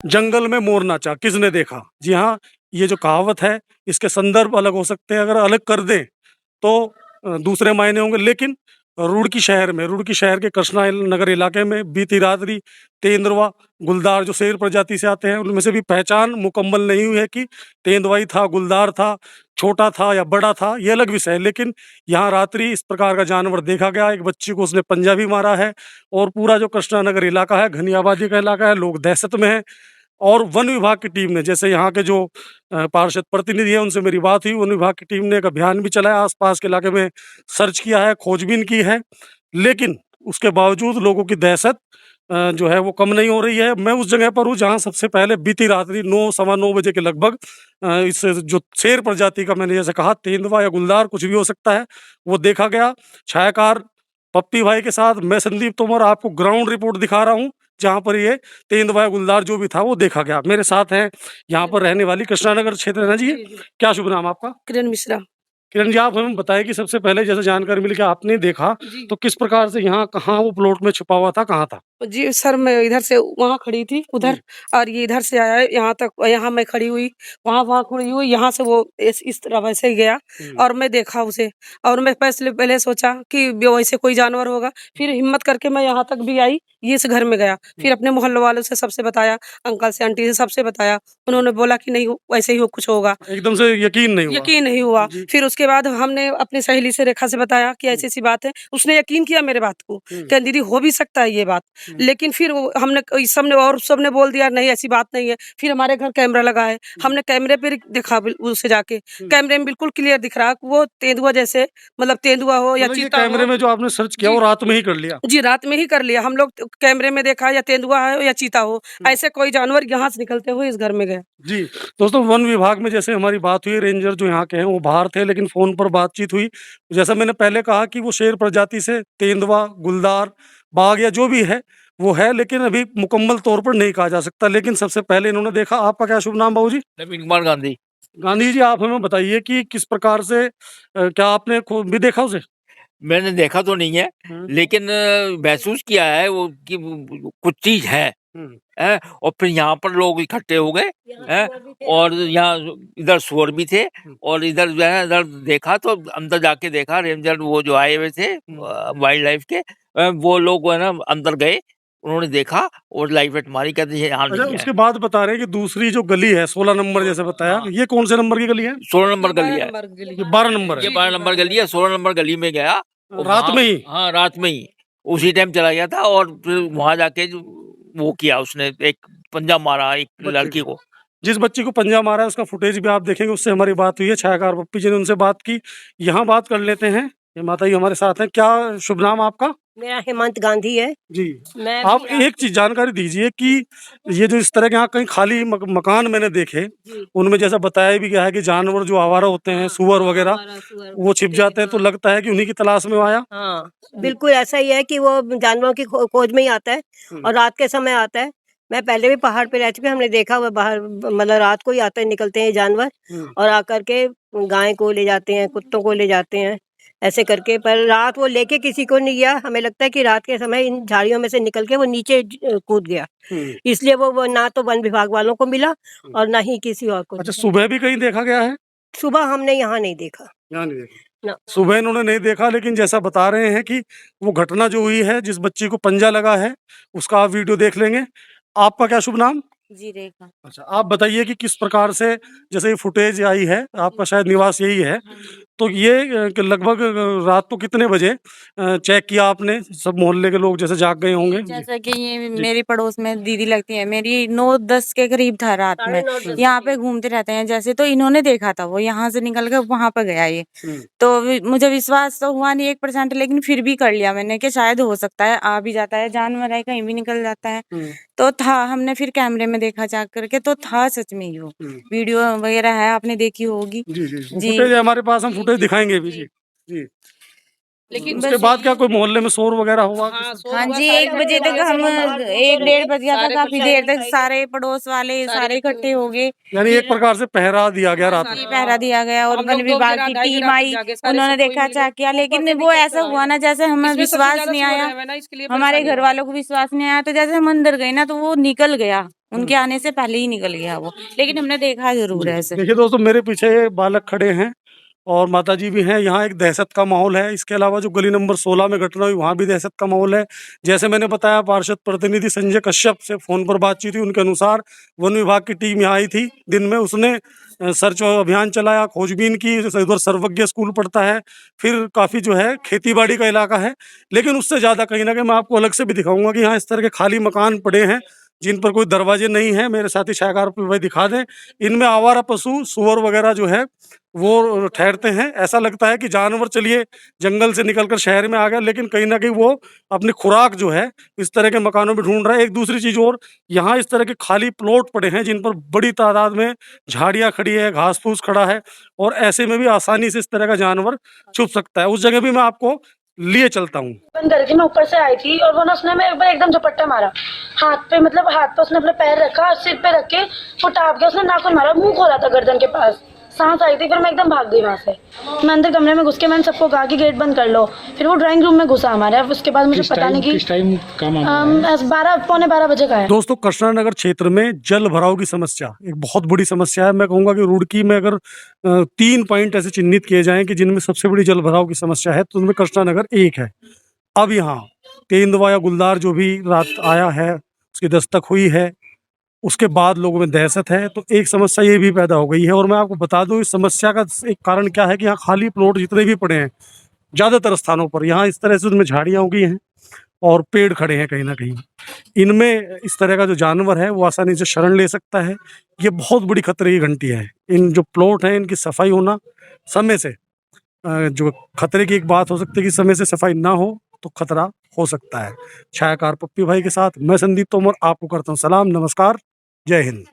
जंगल में मोर नाचा किसने देखा? जी हाँ, ये जो कहावत है इसके संदर्भ अलग हो सकते हैं, अगर अलग कर दें तो दूसरे मायने होंगे। लेकिन रुड़की शहर के कृष्णा नगर इलाके में बीती रात्रि तेंदुआ, गुलदार जो शेर प्रजाति से आते हैं, उनमें से भी पहचान मुकम्मल नहीं हुई है कि तेंदुआ ही था, गुलदार था, छोटा था या बड़ा था, ये अलग विषय है। लेकिन यहाँ रात्रि इस प्रकार का जानवर देखा गया। एक बच्ची को उसने पंजा भी मारा है और पूरा जो कृष्णा नगर इलाका है घनी आबादी का इलाका है, लोग दहशत में हैं। और वन विभाग की टीम ने, जैसे यहाँ के जो पार्षद प्रतिनिधि हैं उनसे मेरी बात हुई, वन विभाग की टीम ने एक अभियान भी चलाया, आसपास के इलाके में सर्च किया है, खोजबीन की है, लेकिन उसके बावजूद लोगों की दहशत जो है वो कम नहीं हो रही है। मैं उस जगह पर हूँ जहाँ सबसे पहले बीती रात्रि 9 सवा 9 बजे के लगभग इस जो शेर प्रजाति का, मैंने जैसे कहा तेंदुआ या गुलदार कुछ भी हो सकता है, वो देखा गया। छायाकार पप्पी भाई के साथ मैं संदीप तोमर आपको ग्राउंड रिपोर्ट दिखा रहा हूँ जहाँ पर ये तेंदुआ गुलदार जो भी था वो देखा गया। मेरे साथ हैं यहाँ पर रहने वाली कृष्णा नगर क्षेत्र है ना जी, क्या शुभ नाम आपका? किरण मिश्रा। किरण जी, आप हमें बताएं कि सबसे पहले जैसे जानकारी मिली कि आपने देखा, तो किस प्रकार से यहाँ कहाँ वो प्लॉट में छुपा हुआ था, कहाँ था? जी सर, मैं इधर से वहाँ खड़ी थी उधर, जी। और ये इधर से आया है यहाँ तक, यहाँ मैं खड़ी हुई, वहाँ खड़ी हुई, यहाँ से वो इस तरह वैसे ही गया और मैं देखा उसे। और मैं पहले पहले सोचा कि वैसे कोई जानवर होगा, फिर हिम्मत करके मैं यहाँ तक भी आई, ये इस घर में गया, फिर अपने मोहल्ले वालों से सबसे बताया, अंकल से आंटी से सबसे बताया, उन्होंने बोला कि नहीं वैसे ही कुछ होगा। एकदम से यकीन नहीं हुआ? यकीन नहीं हुआ। जी। फिर उसके बाद हमने अपनी सहेली से रेखा से बताया कि ऐसी-ऐसी बात है। उसने यकीन किया मेरे बात को, कहा दीदी हो भी सकता है ये बात। लेकिन फिर वो हमने इस सबने बोल दिया नहीं ऐसी बात नहीं है। फिर हमारे घर कैमरा लगा है, हमने कैमरे पे देखा उसे जाके, कैमरे में बिल्कुल क्लियर दिख रहा वो तेंदुआ जैसे, मतलब तेंदुआ हो या मतलब ये चीता कैमरे हो। में जो आपने सर्च किया वो रात में ही कर लिया? जी, रात में ही कर लिया। हम लोग कैमरे में देखा या तेंदुआ है या चीता हो, ऐसे कोई जानवर यहाँ से निकलते हुए इस घर में गया। जी, दोस्तों वन विभाग में जैसे हमारी बात हुई, रेंजर जो यहाँ के हैं वो बाहर थे, लेकिन फ़ोन पर बातचीत हुई। जैसा मैंने पहले कहा कि वो शेर प्रजाति से तेंदुआ, गुलदार, बाघ या जो भी है, वो है, लेकिन अभी मुकम्मल तौर पर नहीं कहा जा सकता। लेकिन सबसे पहले इन्होंने देखा। आपका क्या शुभ नाम बाबूजी? नवीन कुमार गांधी। गांधी जी, आप हमें बताइए कि किस प्रकार से क्या आपने खुद भी देखा उसे? मैंने देखा तो नहीं है, हुँ, लेकिन महसूस किया है वो कि कुछ चीज़ है। हुँ, हैं? और फिर यहाँ पर लोग इकट्ठे हो गए हैं, और यहाँ इधर सुअर भी थे, हुँ, और इधर जो है इधर देखा तो अंदर जाके देखा, रेंजर वो जो आए हुए थे हुँ। वाइल्ड लाइफ के, वो लोग है ना अंदर गए, उन्होंने देखा और लाइट वाइट मारी, कहते ये यहाँ अच्छा, नहीं है। उसके बाद बता रहे हैं कि दूसरी जो गली है 16 नंबर जैसे बताया, हाँ। ये कौन से नंबर की गली है? 16 नंबर गली है। ये 12 नंबर ये है। 12 नंबर गली है, 16 नंबर गली में गया और रात वहाँ, में ही? हाँ, रात में ही उसी टाइम चला गया था, और फिर वहाँ जाके जो वो किया, उसने एक पंजा मारा एक बच्चे लड़की को, को। जिस बच्ची को पंजा मारा है उसका फुटेज भी आप देखेंगे, उससे हमारी बात हुई है, छायाकार पप्पी जी ने उनसे बात की। यहाँ बात कर लेते हैं, ये माता जी हमारे साथ हैं। क्या शुभ नाम आपका? मेरा हेमंत गांधी है। जी। मैं आप भी एक चीज़ जानकारी दीजिए कि ये जो इस तरह के यहाँ कहीं खाली मकान मैंने देखे, उनमें जैसा बताया भी गया है कि जानवर जो आवारा होते हैं, सुअर वगैरह, वो छिप जाते हैं, तो लगता है कि उन्हीं की तलाश में वो आया? हाँ, बिल्कुल ऐसा ही है कि वो जानवरों की खोज में ही आता है हुँ, और रात के समय आता है। मैं पहले भी पहाड़ पे रह चुकी हूँ, हमने देखा हुआ बाहर, मतलब रात को ही आते हैं, निकलते हैं ये जानवर हुँ, और आकर के गाय को ले जाते हैं, कुत्तों को ले जाते हैं, ऐसे करके। पर रात वो लेके किसी को नहीं गया। हमें लगता है कि रात के समय इन झाड़ियों में से निकल के वो नीचे कूद गया। हुँ, इसलिए वो ना तो वन विभाग वालों को मिला हुँ। और ना ही किसी और को अच्छा, मिला। सुबह भी कहीं देखा गया है? सुबह हमने यहाँ नहीं देखा। यहाँ नहीं देखा। ना। सुबह इन्होंने नहीं देखा, लेकिन जैसा बता रहे हैं कि वो घटना जो हुई है, जिस बच्ची को पंजा लगा है, उसका आप वीडियो देख लेंगे। आपका क्या शुभ नाम? जी रेखा। अच्छा, आप बताइए कि किस प्रकार से जैसे ये फुटेज आई है, आपका शायद निवास यही है, तो ये कि लगभग रात को कितने बजे चेक किया आपने? सब मोहल्ले के लोग जैसे जाग गए होंगे? जी, जैसा कि ये जी। मेरी पड़ोस में दीदी लगती है मेरी, 9-10 के करीब था रात में। 9:30 यहाँ पे घूमते रहते हैं जैसे, तो इन्होंने देखा था, वो यहाँ से निकल के वहां पर गया ये। हुँ, तो मुझे विश्वास तो हुआ नहीं 1%, लेकिन फिर भी कर लिया मैंने कि शायद हो सकता है आ भी जाता है, जानवर है कहीं भी निकल जाता है। हुँ, तो था, हमने फिर कैमरे में देखा जा करके, तो था सच में ही वो। हुँ। वीडियो वगैरह है, आपने देखी होगी। जी, जी। वो जी फुटेज है हमारे पास, हम जी फुटेज जी दिखाएँगे भी। जी। जी, जी। लेकिन उसके बाद क्या कोई मोहल्ले में शोर वगैरह हुआ? हाँ, शोर हाँ हुआ, जी, सारे 1 बजे तक परिवार हम से 1 डेढ़ बज गया था, सारे काफ़ी देर तक सारे पड़ोस वाले सारे इकट्ठे इकट्ठे हो गए। यानी एक प्रकार से पहरा दिया गया रात जी, में। पहरा दिया गया और हम वन लोग 2 विभाग बजे की रात, 2:30 टीम रात तक आई, जागे, सारे उन्होंने सब कोई देखा मिल चाह किया, के लेकिन ऊपर से वो दिक्कत ऐसा कर हुआ आए। ना जैसे हमें इसमें सबसे विश्वास ज़्यादा नहीं सुअर आया, है हुए ना, इसके लिए हमारे परेशानी घर हो रही है। वालों को विश्वास नहीं आया, तो जैसे हम अंदर गए ना तो वो निकल गया, उनके आने से पहले ही निकल गया वो, लेकिन हमने देखा ज़रूर है ऐसे। देखिए दोस्तों, मेरे पीछे बालक खड़े हैं और माताजी भी हैं। यहाँ एक दहशत का माहौल है। इसके अलावा जो गली नंबर 16 में घटना हुई वहाँ भी दहशत का माहौल है। जैसे मैंने बताया, पार्षद प्रतिनिधि संजय कश्यप से फ़ोन पर बातचीत हुई, उनके अनुसार वन विभाग की टीम यहाँ आई थी दिन में। उसने सर्च अभियान चलाया, खोजबीन की। जैसे उधर सर्वज्ञ स्कूल पड़ता है, फिर काफ़ी जो है खेती-बाड़ी का इलाका है। लेकिन उससे ज़्यादा कहीं न कहीं मैं आपको अलग से भी दिखाऊँगा कि यहाँ इस तरह के खाली मकान पड़े हैं जिन पर कोई दरवाजे नहीं हैं। मेरे साथी छायाकार भाई दिखा दें। इनमें आवारा पशु, सूअर वगैरह जो है वो ठहरते हैं। ऐसा लगता है कि जानवर चलिए जंगल से निकलकर शहर में आ गया, लेकिन कहीं न कहीं वो अपनी खुराक जो है इस तरह के मकानों में ढूँढ रहा है। एक दूसरी चीज़ और, यहाँ इस तरह के खाली प्लॉट पड़े हैं जिन पर बड़ी तादाद में झाड़ियाँ खड़ी है, घास-फूस खड़ा है और ऐसे में भी आसानी से इस तरह का जानवर छुप सकता है। उस जगह भी मैं आपको लिए चलता हूँ। बंद कर दी, मैं ऊपर से आई थी और वो ना उसने मेरे ऊपर एकदम झपट्टा मारा हाथ पे, मतलब हाथ पे उसने अपने पैर रखा और सिर पे रख के वो टाप गया, उसने नाखून मारा, मुंह खोला था गर्दन के पास, सांस आई थी, फिर मैं एकदम भाग गई वहाँ से। मैं अंदर कमरे में घुस के मैंने सबको कहा कि गेट बंद कर लो, फिर वो ड्राइंग रूम में घुसा हमारे। उसके बाद मुझे पता नहीं कि किस टाइम का मामला है? 12 पौने 12 बजे का है। दोस्तों, कृष्णा नगर क्षेत्र में जल भराव की समस्या एक बहुत बड़ी समस्या है। मैं कहूँगा कि रुड़की में अगर 3 पॉइंट ऐसे चिन्हित किए जाएँ कि जिनमें सबसे बड़ी जल भराव की समस्या है, तो उनमें कृष्णा नगर एक है। अब यहाँ तेंदुआ या गुलदार जो भी रात आया है, उसकी दस्तक हुई है, उसके बाद लोगों में दहशत है, तो एक समस्या ये भी पैदा हो गई है। और मैं आपको बता दूं, इस समस्या का एक कारण क्या है कि यहाँ खाली प्लॉट जितने भी पड़े हैं, ज़्यादातर स्थानों पर यहाँ इस तरह से उनमें झाड़ियाँ उगी हैं और पेड़ खड़े हैं कहीं ना कहीं। इनमें इस तरह का जो जानवर है वो आसानी से शरण ले सकता है। ये बहुत बड़ी खतरे की घंटी है। इन जो प्लॉट हैं इनकी सफाई होना समय से जो खतरे की एक बात हो सकती है कि समय से सफाई ना हो तो खतरा हो सकता है। छायाकार पप्पी भाई के साथ मैं संदीप तोमर आपको करता हूँ सलाम, नमस्कार, जय हिंद।